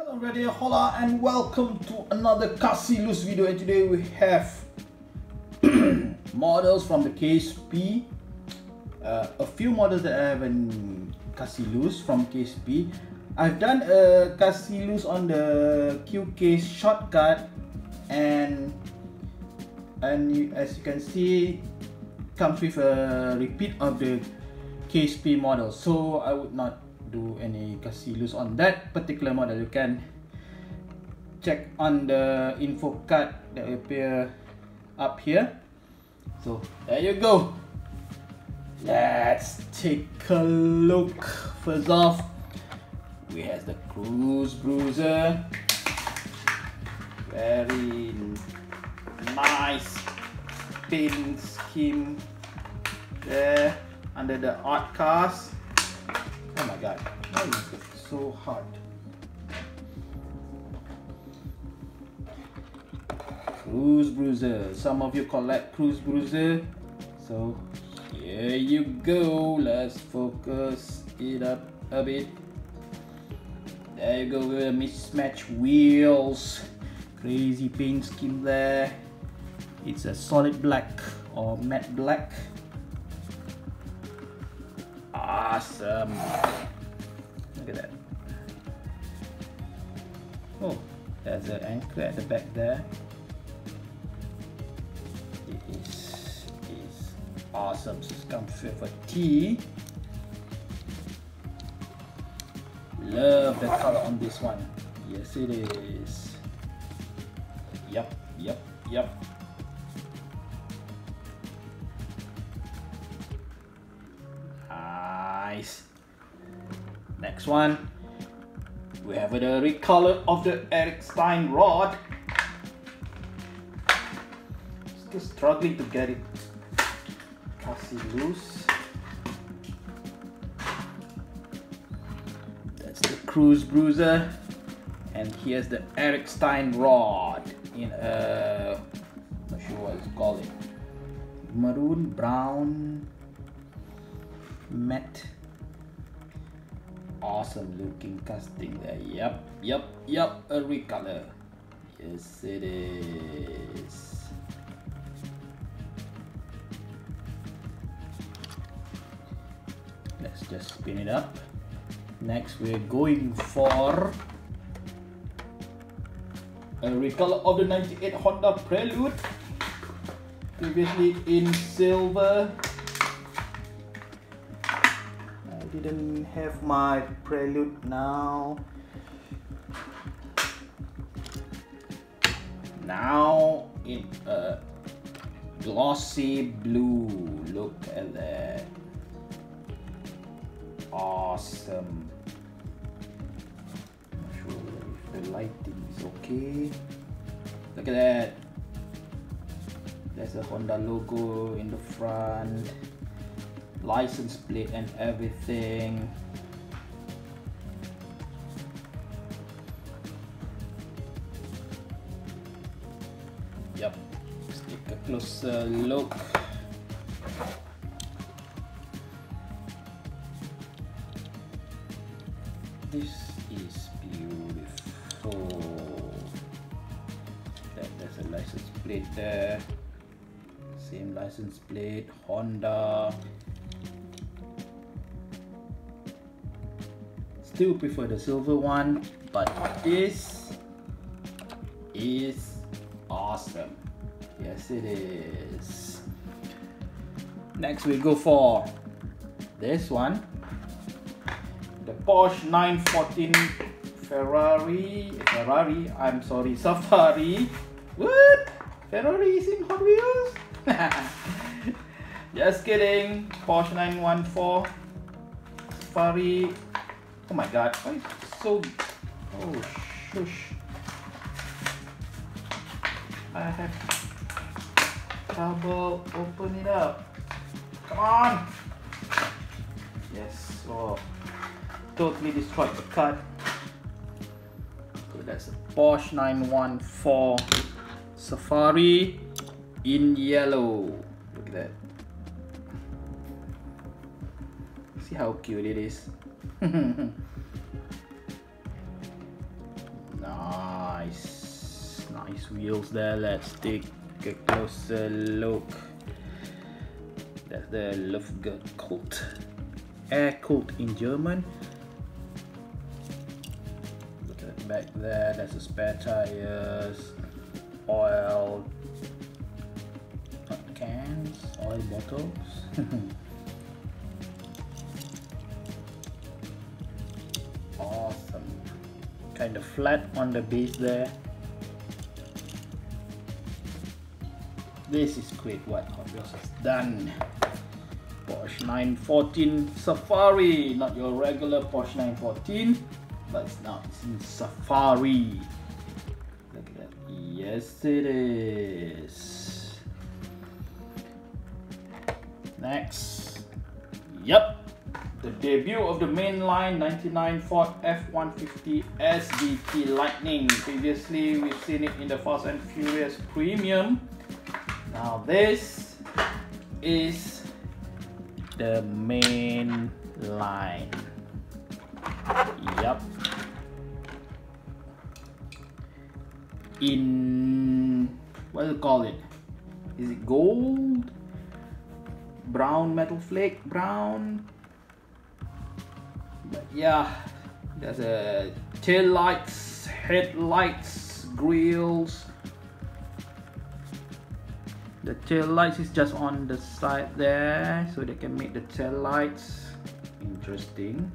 Hello Radio Hola and welcome to another kasiloose video, and today we have models from the KSP. A few models that I have in kasiloose from KSP. I've done a kasiloose on the QK shortcut, and as you can see, comes with a repeat of the KSP model, so I would not do any kasiloose on that particular model. You can check on the info card that will appear up here. So there you go. Let's take a look. First off, we have the Bruiser. Very nice paint scheme there under the art cast. Oh my god, why is it so hard? Bruiser. Some of you collect Bruiser. So here you go. Let's focus it up a bit. There you go with the mismatched wheels. Crazy paint scheme there. It's a solid black or matte black. Awesome. Look at that. Oh, there's an anchor at the back there. It is awesome. So it's come with a T. Love the color on this one. Yes, it is. Yep. Nice. Next one, we have the recolor of the Rx3 rod. Still struggling to get it kasiloose. That's the Bruiser, and here's the Rx3 rod in a, not sure what it's called, maroon brown matte. Awesome looking casting there. Yep, a recolor. Yes, it is. Let's just spin it up. Next, we're going for a recolor of the 98 Honda Prelude, previously in silver. Didn't have my Prelude now. Now in a glossy blue. Look at that. Awesome. Not sure if the lighting is okay. Look at that. There's a Honda logo in the front. License plate and everything. Yep, let's take a closer look. This is beautiful. There's a license plate there. Same license plate, Honda. Still prefer the silver one, but this is awesome. Yes, it is. Next we go for this one, the Porsche 914 Safari. What? Ferrari is in Hot Wheels? Just kidding. Porsche 914 Safari. Oh my god, why is it so... Oh shush. I have trouble open it up. Come on! Yes, oh, totally destroyed the card. So that's a Porsche 914 Safari in yellow. Look at that. See how cute it is. these wheels there. Let's take a closer look. That's the Luftgekühlt, air-cooled in German. Look at the back there, that's the spare tires, oil, not cans, oil bottles. Awesome. Kind of flat on the base there. This is great what Hot Wheels has done. Porsche 914 Safari, not your regular Porsche 914, but it's in Safari. Look at that. Yes, it is. Next. Yep. The debut of the mainline 99 Ford F-150 SVT Lightning. Previously, we've seen it in the Fast and Furious Premium. Now this is the main line. Yup. In what do you call it? Is it gold? Brown metal flake brown? But yeah, there's a tail lights, headlights, grills. The tail lights is just on the side there, so they can make the tail lights interesting.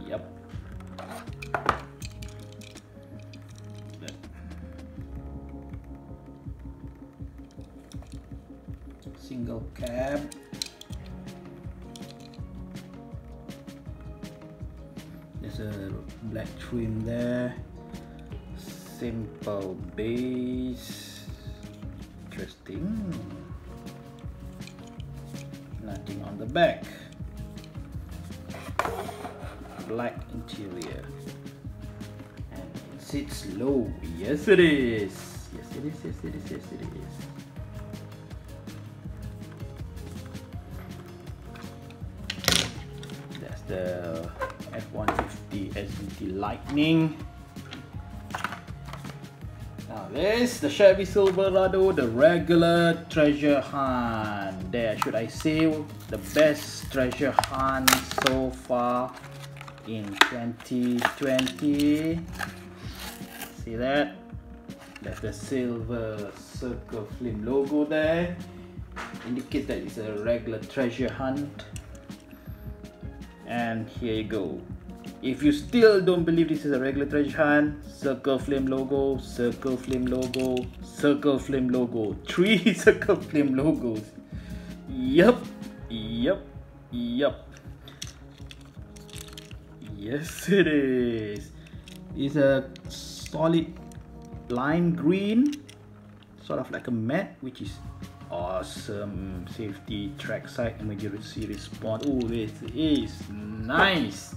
Yep. Single cab. There's a black trim there. Simple base. Interesting. Nothing on the back. Black interior. And it sits low. Yes it is. Yes it is. Yes it is. Yes it is. That's the F-150 SVT Lightning. Now this, the Chevy Silverado, the regular treasure hunt. There, should I say, the best treasure hunt so far in 2020. See that? That's the silver circle flame logo there. Indicates that it's a regular treasure hunt. And here you go. If you still don't believe this is a regular treasure hunt, circle flame logo, circle flame logo, circle flame logo. 3 circle flame logos. Yup, yup, yup. Yes it is. It's a solid lime green, sort of like a matte, which is awesome. Safety trackside emergency response. Oh, this is nice.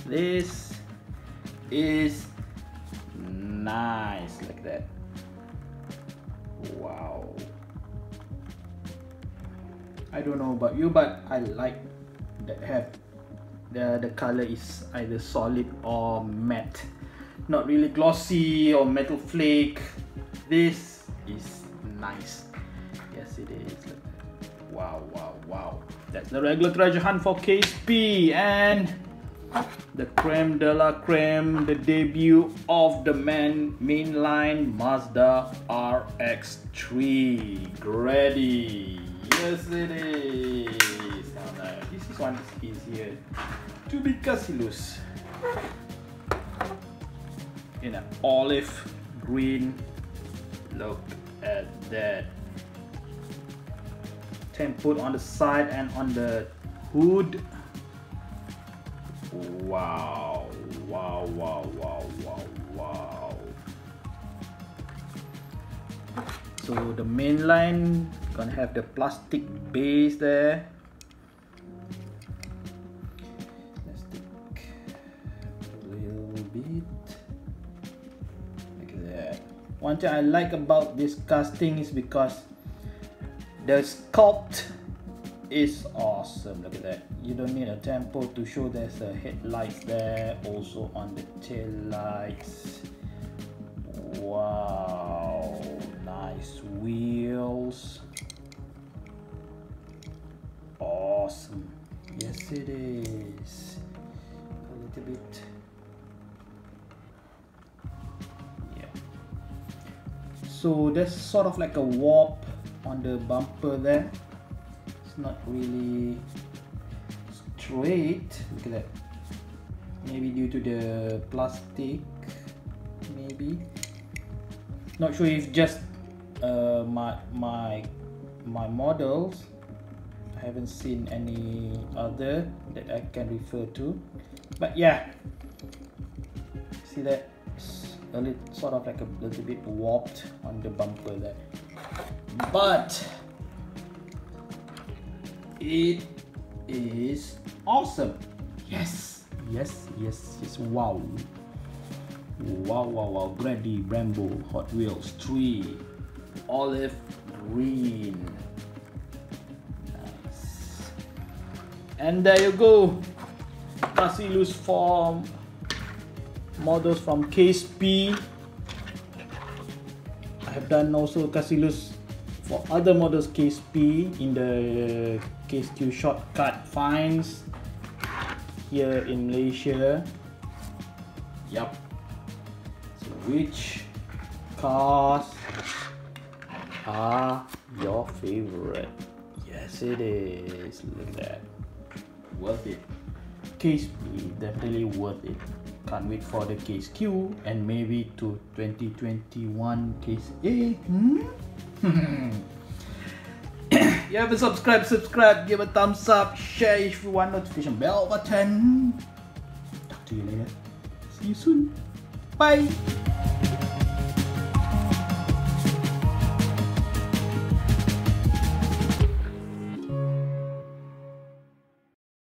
This is nice, like that. Wow. I don't know about you, but I like that the color is either solid or matte, not really glossy or metal flake. This is nice. Yes it is. Like that. Wow, wow, wow. That's the regular treasure hunt for KSP, and the creme de la creme, the debut of the mainline Mazda Rx3 Grady. Yes it is. Now, this one is easier to be kasiloose. In an olive green. Look at that. Put on the side and on the hood. Wow, wow, wow, wow, wow, wow. So the main line gonna have the plastic base there. Let's take a little bit like that. One thing I like about this casting is because the sculpt is awesome. Look at that. You don't need a tempo to show there's a headlights there, also on the tail lights. Wow, nice wheels. Awesome. Yes, it is. A little bit. Yeah. So there's sort of like a warp on the bumper there. It's not really straight. Look at that. Maybe due to the plastic. Maybe. Not sure if just my models. I haven't seen any other that I can refer to, but yeah, see that it's a little, sort of like a little bit warped on the bumper there, but it is awesome. Yes, yes, yes, yes. Wow, wow, wow, wow. Grady Brembo Hot Wheels 3 olive green. And there you go, kasiloose form models from Case P. I have done also kasiloose for other models Case P in the Case Q shortcut finds here in Malaysia. Yup. So which cars are your favorite? Yes, it is. Look at that. Worth it. Case B, definitely worth it. Can't wait for the Case Q and maybe to 2021 Case A. You haven't subscribe, give a thumbs up, share if you want, notification bell button. Talk to you later. See you soon. Bye.